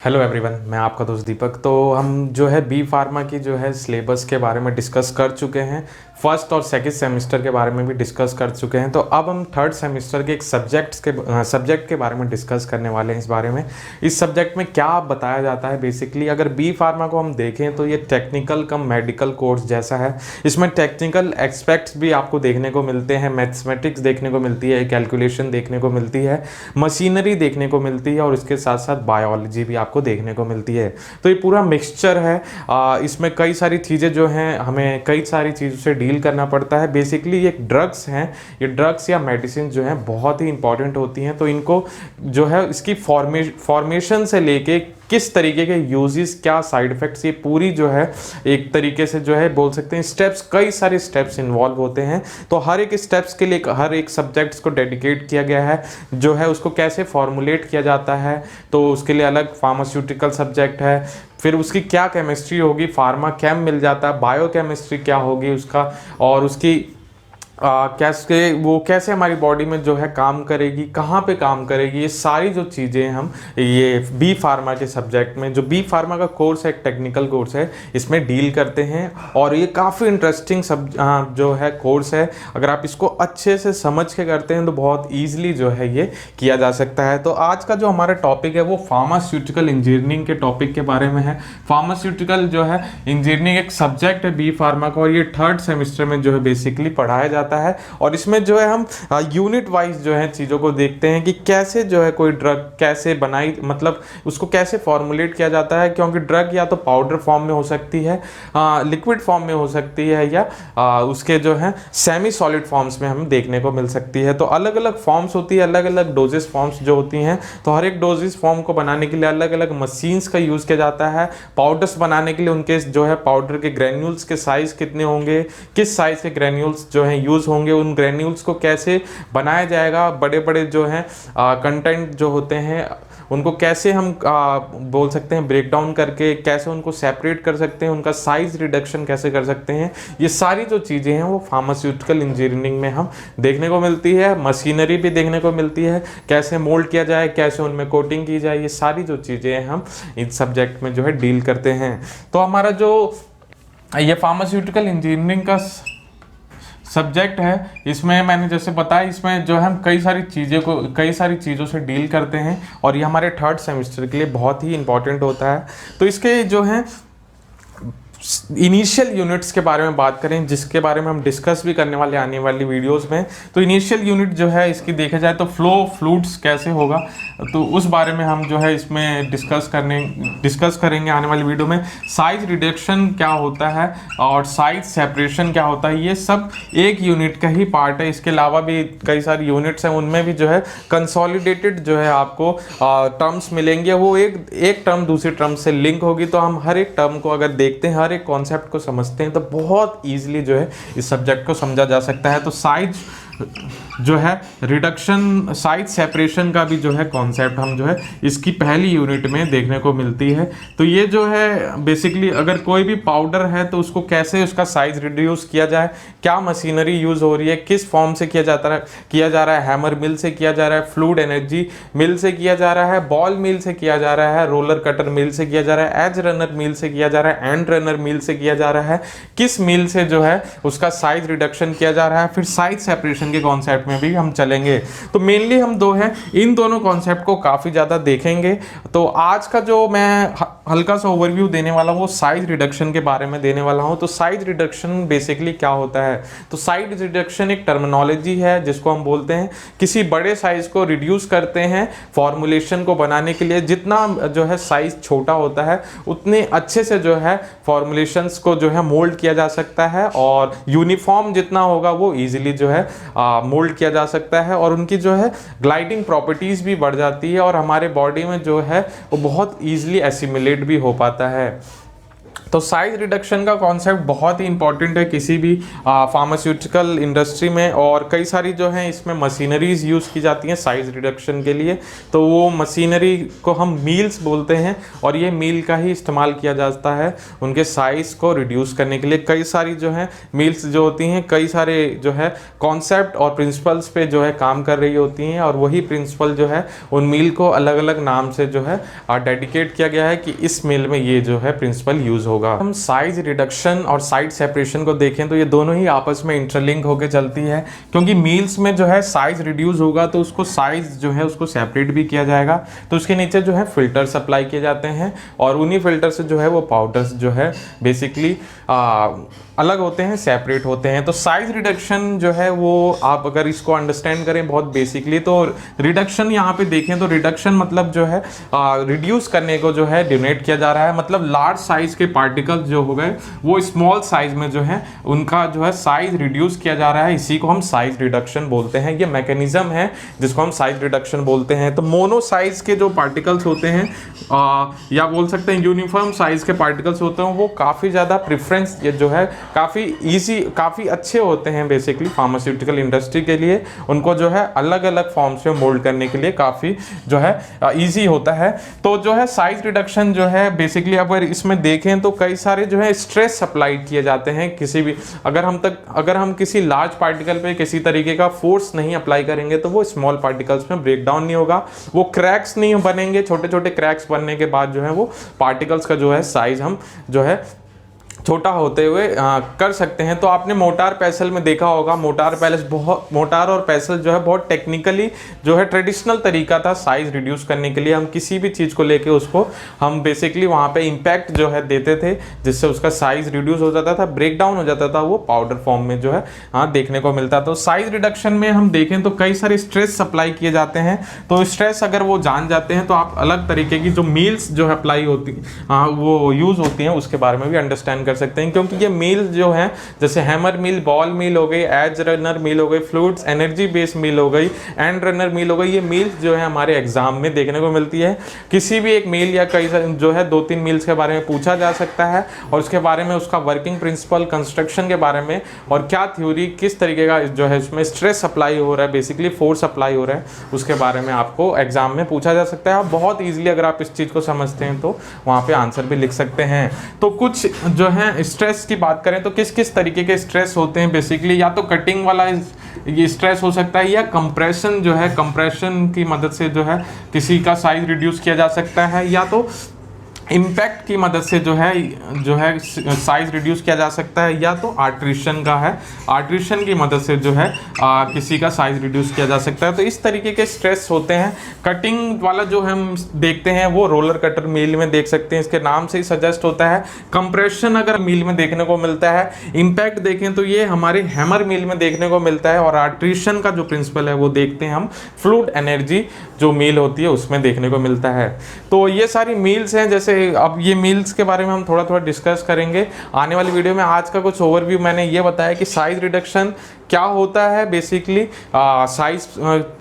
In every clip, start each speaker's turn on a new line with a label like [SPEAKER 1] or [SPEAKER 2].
[SPEAKER 1] Hello everyone, मैं आपका दोस्त दीपक। तो हम जो है बी फार्मा की जो है सिलेबस के बारे में डिस्कस कर चुके हैं। फर्स्ट और सेकंड सेमेस्टर के बारे में भी डिस्कस कर चुके हैं। तो अब हम थर्ड सेमेस्टर के एक सब्जेक्ट के बारे में डिस्कस करने वाले हैं। इस बारे में, इस सब्जेक्ट में क्या बताया जाता है। बेसिकली अगर बी फार्मा को हम देखें तो ये टेक्निकल कम मेडिकल कोर्स जैसा है। इसमें टेक्निकल एस्पेक्ट्स भी आपको देखने को मिलते हैं, मैथमेटिक्स देखने को मिलती है, कैलकुलेशन देखने को मिलती है, मशीनरी देखने को मिलती है और इसके साथ साथ बायोलॉजी भी आपको देखने को मिलती है। तो ये पूरा मिक्सचर है। इसमें कई सारी चीज़ें जो हैं, हमें कई सारी चीज़ों से डील करना पड़ता है। बेसिकली ये ड्रग्स हैं, ये ड्रग्स या मेडिसिन जो हैं बहुत ही इंपॉर्टेंट होती हैं। तो इनको जो है इसकी फॉर्मेशन से लेके किस तरीके के यूजेस, क्या साइड इफेक्ट्स, ये पूरी जो है एक तरीके से जो है बोल सकते हैं स्टेप्स, कई सारे स्टेप्स इन्वॉल्व होते हैं। तो हर एक स्टेप्स के लिए हर एक सब्जेक्ट्स को डेडिकेट किया गया है। जो है उसको कैसे फॉर्मुलेट किया जाता है, तो उसके लिए अलग फार्मास्यूटिकल सब्जेक्ट है। फिर उसकी क्या केमिस्ट्री होगी, फार्मा केम मिल जाता है, बायो केमिस्ट्री क्या होगी उसका, और उसकी कैसे हमारी बॉडी में जो है काम करेगी, कहाँ पे काम करेगी, ये सारी जो चीज़ें हम ये बी फार्मा के सब्जेक्ट में, जो बी फार्मा का कोर्स है, एक टेक्निकल कोर्स है, इसमें डील करते हैं। और ये काफ़ी इंटरेस्टिंग जो है कोर्स है। अगर आप इसको अच्छे से समझ के करते हैं तो बहुत ईजिली जो है ये किया जा सकता है। तो आज का जो हमारा टॉपिक है वो फार्मास्यूटिकल इंजीनियरिंग के टॉपिक के बारे में है। फार्मास्यूटिकल जो है इंजीनियरिंग एक सब्जेक्ट है बी फार्मा का, और ये थर्ड सेमेस्टर में जो है बेसिकली पढ़ाया जाता है। और इसमें जो है हम यूनिट वाइज जो है चीज़ों को देखते हैं कि कैसे जो है कोई ड्रग कैसे बनाई, मतलब उसको कैसे फॉर्मुलेट किया जाता है। क्योंकि ड्रग या तो पाउडर फॉर्म में हो सकती है, लिक्विड फॉर्म में हो सकती है, या उसके जो है सेमी सॉलिड फॉर्म्स में हमें देखने को मिल सकती है। तो अलग अलग फॉर्म्स होती है, अलग अलग डोजेस फॉर्म्स जो होती हैं। तो हर एक डोजेस फॉर्म को बनाने के लिए अलग अलग मशीन्स का यूज़ किया जाता है। पाउडर्स बनाने के लिए उनके जो है पाउडर के ग्रेन्यूल्स के साइज़ कितने होंगे, किस साइज़ के ग्रेन्यूल्स जो हैं यूज़ होंगे, उन ग्रेन्यूल्स को कैसे बनाया जाएगा, बड़े बड़े जो हैं कंटेंट जो होते हैं उनको कैसे हम बोल सकते हैं ब्रेक डाउन करके कैसे उनको सेपरेट कर सकते हैं, उनका साइज रिडक्शन कैसे कर सकते हैं। ये सारी जो चीज़ें हैं वो फार्मास्यूटिकल इंजीनियरिंग में हम देखने को मिलती है। मशीनरी भी देखने को मिलती है, कैसे मोल्ड किया जाए, कैसे उनमें कोटिंग की जाए, ये सारी जो चीज़ें हम इस सब्जेक्ट में जो है डील करते हैं। तो हमारा जो ये फार्मास्यूटिकल इंजीनियरिंग का सब्जेक्ट है, इसमें मैंने जैसे बताया, इसमें जो है हम कई सारी चीज़ों से डील करते हैं। और ये हमारे थर्ड सेमेस्टर के लिए बहुत ही इंपॉर्टेंट होता है। तो इसके जो है इनिशियल यूनिट्स के बारे में बात करें, जिसके बारे में हम डिस्कस भी करने वाले आने वाली वीडियोस में। तो इनिशियल यूनिट जो है इसकी देखा जाए तो फ्लो फ्लूइड्स कैसे होगा, तो उस बारे में हम जो है इसमें डिस्कस करेंगे आने वाली वीडियो में। साइज रिडक्शन क्या होता है और साइज सेपरेशन क्या होता है, ये सब एक यूनिट का ही पार्ट है। इसके अलावा भी कई सारी यूनिट्स हैं, उनमें भी जो है कंसोलिडेटेड जो है आपको टर्म्स मिलेंगे। वो एक टर्म दूसरी टर्म से लिंक होगी। तो हम हर एक टर्म को अगर देखते हैं, हर एक कॉन्सेप्ट को समझते हैं, तो बहुत इजीली जो है इस सब्जेक्ट को समझा जा सकता है। तो साइज जो है रिडक्शन, साइज सेपरेशन का भी जो है कॉन्सेप्ट हम जो है इसकी पहली यूनिट में देखने को मिलती है। तो ये जो है बेसिकली अगर कोई भी पाउडर है तो उसको कैसे उसका साइज रिड्यूस किया जाए, क्या मशीनरी यूज हो रही है, किस फॉर्म से किया जा रहा है, हैमर मिल से किया जा रहा है, फ्लूइड एनर्जी मिल से किया जा रहा है, बॉल मिल से किया जा रहा है, रोलर कटर मिल से किया जा रहा है, एज रनर मिल से किया जा रहा है, एंड रनर मिल से किया जा रहा है, किस मिल से जो है उसका साइज रिडक्शन किया जा रहा है। फिर साइज सेपरेशन के कॉन्सेप्ट में भी हम चलेंगे। तो मेनली हम इन दोनों कॉन्सेप्ट को काफी ज्यादा देखेंगे। तो आज का जो मैं हल्का सा ओवरव्यू देने वाला हूँ वो साइज रिडक्शन के बारे में देने वाला हूँ। तो साइज रिडक्शन बेसिकली क्या होता है, तो साइज रिडक्शन एक टर्मिनोलॉजी है जिसको हम बोलते हैं किसी बड़े साइज को रिड्यूस करते हैं फॉर्मुलेशन को बनाने के लिए। जितना जो है साइज छोटा होता है उतने अच्छे से जो है फॉर्मुलेशंस को जो है मोल्ड किया जा सकता है, और यूनिफॉर्म जितना होगा वो इजीली जो है मोल्ड किया जा सकता है, और उनकी जो है ग्लाइडिंग प्रॉपर्टीज भी बढ़ जाती है, और हमारे बॉडी में जो है वो बहुत ईजिली एसिमिलेट भी हो पाता है। तो साइज रिडक्शन का कॉन्सेप्ट बहुत ही इंपॉर्टेंट है किसी भी फार्मास्यूटिकल इंडस्ट्री में, और कई सारी जो है इसमें मशीनरीज यूज़ की जाती हैं साइज रिडक्शन के लिए। तो वो मशीनरी को हम मील्स बोलते हैं, और ये मील का ही इस्तेमाल किया जाता है उनके साइज़ को रिड्यूस करने के लिए। कई सारी जो है मील्स जो होती हैं कई सारे जो है कॉन्सेप्ट और प्रिंसिपल्स पे जो है काम कर रही होती हैं, और वही प्रिंसिपल जो है उन मील को अलग अलग नाम से जो है डेडिकेट किया गया है कि इस मील में ये जो है प्रिंसिपल यूज़ होगा। हम साइज रिडक्शन और साइज सेपरेशन को देखें तो ये दोनों ही आपस में इंटरलिंक होकर चलती है, क्योंकि मील्स में जो है साइज रिड्यूस होगा तो उसको साइज जो है उसको सेपरेट भी किया जाएगा। तो उसके नीचे जो है फिल्टर सप्लाई किए जाते हैं, और उन्हीं फिल्टर से जो है वो पाउडर्स जो है बेसिकली अलग होते हैं, सेपरेट होते हैं। तो साइज रिडक्शन जो है वो आप अगर इसको अंडरस्टैंड करें बहुत बेसिकली, तो रिडक्शन यहाँ पे देखें तो रिडक्शन मतलब जो है रिड्यूस करने को जो है डोनेट किया जा रहा है, मतलब लार्ज साइज के पार्टिकल्स जो हो गए वो स्मॉल साइज में जो है उनका जो है साइज रिड्यूस किया जा रहा है, इसी को हम साइज रिडक्शन बोलते हैं। ये मैकेनिज्म है जिसको हम साइज रिडक्शन बोलते हैं। तो मोनो साइज के जो पार्टिकल्स होते हैं या बोल सकते हैं यूनिफॉर्म साइज के पार्टिकल्स होते हैं, वो काफ़ी ज़्यादा प्रेफरेंस ये जो है काफ़ी ईजी काफ़ी अच्छे होते हैं बेसिकली फार्मास्यूटिकल इंडस्ट्री के लिए। उनको जो है अलग अलग फॉर्म्स में मोल्ड करने के लिए काफ़ी जो है ईजी होता है। तो जो है साइज रिडक्शन जो है बेसिकली अगर इसमें देखें तो कई सारे जो है स्ट्रेस अप्लाई किए जाते हैं किसी भी, अगर हम किसी लार्ज पार्टिकल पे किसी तरीके का फोर्स नहीं अप्लाई करेंगे तो वो स्मॉल पार्टिकल्स में ब्रेक डाउन नहीं होगा, वो क्रैक्स नहीं बनेंगे। छोटे छोटे क्रैक्स बनने के बाद जो है वो पार्टिकल्स का जो है साइज हम जो है छोटा होते हुए कर सकते हैं। तो आपने मोटार पेसल में देखा होगा, मोटार और पेसल जो है बहुत टेक्निकली जो है ट्रेडिशनल तरीका था साइज रिड्यूस करने के लिए। हम किसी भी चीज़ को लेके उसको हम बेसिकली वहाँ पे इम्पैक्ट जो है देते थे, जिससे उसका साइज रिड्यूस हो जाता था, ब्रेक डाउन हो जाता था, वो पाउडर फॉर्म में जो है देखने को मिलता। तो साइज रिडक्शन में हम देखें तो कई सारे स्ट्रेस सप्लाई किए जाते हैं। तो स्ट्रेस अगर वो जान जाते हैं तो आप अलग तरीके की जो मील्स जो है अप्लाई होती वो यूज़ होती हैं उसके बारे में भी अंडरस्टैंड कर सकते हैं, क्योंकि ये मील जो है जैसे हैमर मील, बॉल मील हो गई, एज रनर मील हो गई, फ्लूइड्स एनर्जी बेस्ड मील हो गई, एंड रनर मील हो गई, ये मील जो है हमारे एग्जाम में देखने को मिलती है। किसी भी एक मील या कई जो है 2-3 मील्स के बारे में पूछा जा सकता है, और उसके बारे में उसका वर्किंग प्रिंसिपल, कंस्ट्रक्शन के बारे में, और क्या थ्योरी किस तरीके का जो है इसमें स्ट्रेस अप्लाई हो रहा है, बेसिकली फोर्स अप्लाई हो रहा है, उसके बारे में आपको एग्जाम में पूछा जा सकता है। आप बहुत ईजिली अगर आप इस चीज़ को समझते हैं तो वहाँ पे आंसर भी लिख सकते हैं। तो कुछ जो है स्ट्रेस की बात करें तो किस किस तरीके के स्ट्रेस होते हैं बेसिकली, या तो कटिंग वाला ये स्ट्रेस हो सकता है, या कंप्रेशन जो है कंप्रेशन की मदद से जो है किसी का साइज रिड्यूस किया जा सकता है, या तो इम्पैक्ट की मदद से जो है साइज रिड्यूस किया जा सकता है, या तो आर्ट्रिशन का है, आर्ट्रिशन की मदद से जो है किसी का साइज रिड्यूस किया जा सकता है। तो इस तरीके के स्ट्रेस होते हैं। कटिंग वाला जो हम देखते हैं वो रोलर कटर मील में देख सकते हैं, इसके नाम से ही सजेस्ट होता है। कंप्रेशन अगर मील में देखने को मिलता है, इम्पैक्ट देखें तो ये हमारे हैमर मील में देखने को मिलता है, और आर्ट्रिशन का जो प्रिंसिपल है वो देखते हैं हम फ्लूइड एनर्जी जो मील होती है उसमें देखने को मिलता है। तो ये सारी मील्स हैं। जैसे अब ये मील्स के बारे में हम थोड़ा थोड़ा डिस्कस करेंगे आने वाली वीडियो में। आज का कुछ ओवरव्यू मैंने ये बताया कि साइज रिडक्शन क्या होता है बेसिकली, साइज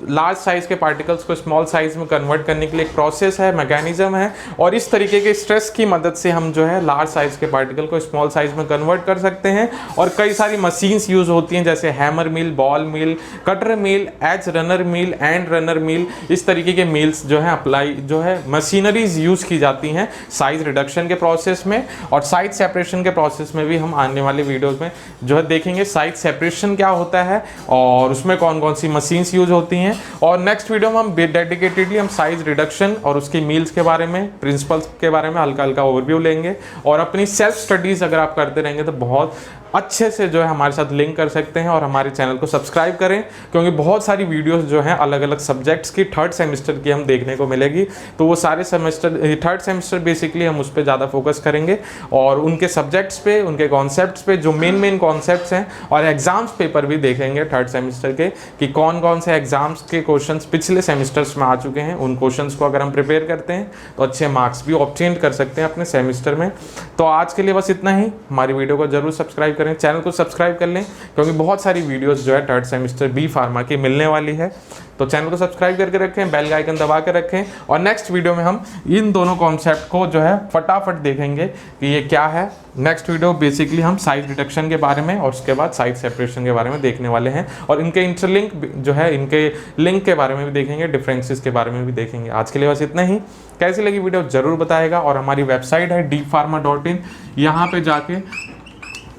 [SPEAKER 1] लार्ज साइज के पार्टिकल्स को स्मॉल साइज में कन्वर्ट करने के लिए एक प्रोसेस है, मैकेनिज्म है, और इस तरीके के स्ट्रेस की मदद से हम जो है लार्ज साइज के पार्टिकल को स्मॉल साइज में कन्वर्ट कर सकते हैं। और कई सारी मशीन्स यूज होती हैं जैसे hammer mill, ball mill, cutter mill, edge runner mill, end runner mill, इस तरीके के मिल्स जो है अप्लाई जो है मशीनरीज यूज की जाती हैं साइज रिडक्शन के प्रोसेस में। और साइज सेपरेशन के प्रोसेस में भी हम आने वाले वीडियोज में जो है देखेंगे साइज सेपरेशन क्या होता है और उसमें कौन कौन सी मशीन्स यूज होती हैं। और नेक्स्ट वीडियो में हम डेडिकेटेडली हम साइज रिडक्शन और उसकी मील्स के बारे में, प्रिंसिपल्स के बारे में हल्का हल्का ओवरव्यू लेंगे। और अपनी सेल्फ स्टडीज अगर आप करते रहेंगे तो बहुत अच्छे से जो है हमारे साथ लिंक कर सकते हैं। और हमारे चैनल को सब्सक्राइब करें, क्योंकि बहुत सारी वीडियोस जो हैं अलग अलग सब्जेक्ट्स की थर्ड सेमेस्टर की हम देखने को मिलेगी। तो वो सारे सेमेस्टर, थर्ड सेमेस्टर बेसिकली हम उस पर ज़्यादा फोकस करेंगे और उनके सब्जेक्ट्स पे, उनके कॉन्सेप्ट्स पे, जो मेन कॉन्सेप्ट्स हैं, और एग्जाम्स पेपर भी देखेंगे थर्ड सेमेस्टर के कि कौन कौन से एग्जाम्स के क्वेश्चंस पिछले सेमेस्टर्स में आ चुके हैं। उन क्वेश्चंस को अगर हम प्रिपेयर करते हैं तो अच्छे मार्क्स भी ऑब्टेन कर सकते हैं अपने सेमेस्टर में। तो आज के लिए बस इतना ही। हमारी वीडियो को जरूर सब्सक्राइब करें, चैनल को सब्सक्राइब कर लें, क्योंकि बहुत सारी वीडियोस जो है थर्ड सेमेस्टर बी फार्मा की मिलने वाली है। तो चैनल को सब्सक्राइब करके रखें, बेल आइकन दबा के रखें, और नेक्स्ट वीडियो में हम इन दोनों कॉन्सेप्ट को जो है फटाफट देखेंगे कि ये क्या है। नेक्स्ट वीडियो बेसिकली हम साइज रिडक्शन के बारे में और उसके बाद साइज सेपरेशन के बारे में देखने वाले हैं, और इनके इंटरलिंक जो है, इनके लिंक के बारे में भी देखेंगे, डिफरेंसेस के बारे में भी देखेंगे। आज के लिए बस इतना ही। कैसी लगी वीडियो जरूर बताएगा, और हमारी वेबसाइट है deepfarma.in, यहाँ पे जाके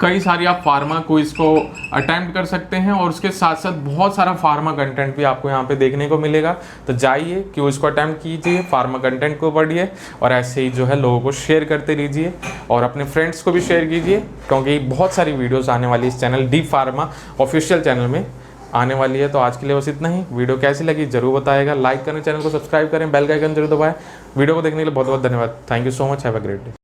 [SPEAKER 1] कई सारी आप फार्मा क्विज को अटेम्प्ट कर सकते हैं, और उसके साथ साथ बहुत सारा फार्मा कंटेंट भी आपको यहाँ पे देखने को मिलेगा। तो जाइए क्विज को अटेम्प्ट कीजिए, फार्मा कंटेंट को पढ़िए, और ऐसे ही जो है लोगों को शेयर करते रहिए, और अपने फ्रेंड्स को भी शेयर कीजिए, क्योंकि बहुत सारी वीडियोस आने वाली इस channel deep pharma official channel में आने वाली है। तो आज के लिए बस इतना ही। वीडियो कैसी लगी जरूर बताएगा, लाइक करें, चैनल को सब्सक्राइब करें, बेल का आइकन जरूर दबाएं। वीडियो को देखने के लिए बहुत बहुत धन्यवाद। Thank you so much, have a great day.